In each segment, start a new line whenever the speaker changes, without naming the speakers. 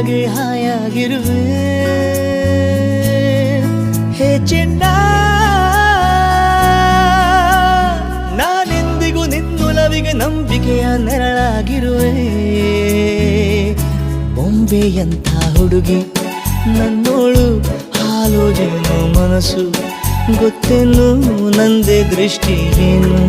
ನಿನ್ನೊಳಗೆ ಹಾಯಾಗಿರುವೆ ಹೇ ಚೆನ್ನ ನಾನೆಂದಿಗೂ ನಿನ್ನೊಲವಿಗೆ ನಂಬಿಕೆಯ ನೆರಳಾಗಿರುವೆ ಬೊಂಬೆಯಂಥ ಹುಡುಗಿ ನನ್ನೋಳು ಹಾಲು ಜೇನು ಮನಸ್ಸು ಗೊತ್ತೇನು ನಂದೇ ದೃಷ್ಟಿ ಏನು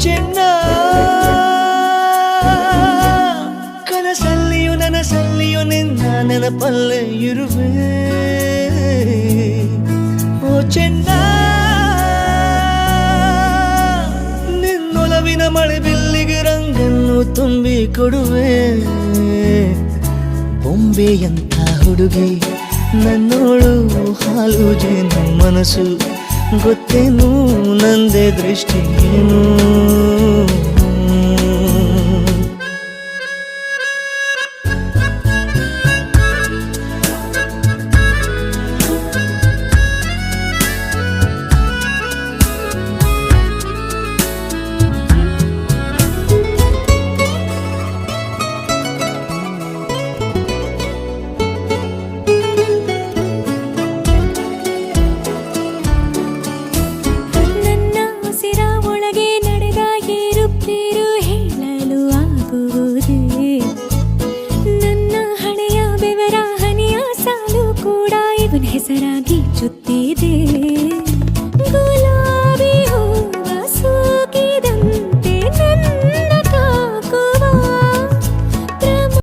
ಚೆನ್ನ ಕನಸಲ್ಲಿಯೂ ನನಸಲ್ಲಿಯೂ ನಿನ್ನ ನೆನಪಲ್ಲೇ ಇರುವೆ ಓ ಚೆನ್ನ ನಿನ್ನೊಲವಿನ ಮಳೆ ಬಿಲ್ಲಿಗೆ ರಂಗನ್ನು ತುಂಬಿ ಕೊಡುವೆ ಬೊಂಬೆಯಂಥ ಹುಡುಗಿ ನನ್ನೋಳು ಹಾಲು ಜೇನು ಮನಸ್ಸು ಗೊತ್ತೇನು ನಂದೇ ದೃಷ್ಟಿ ಏನು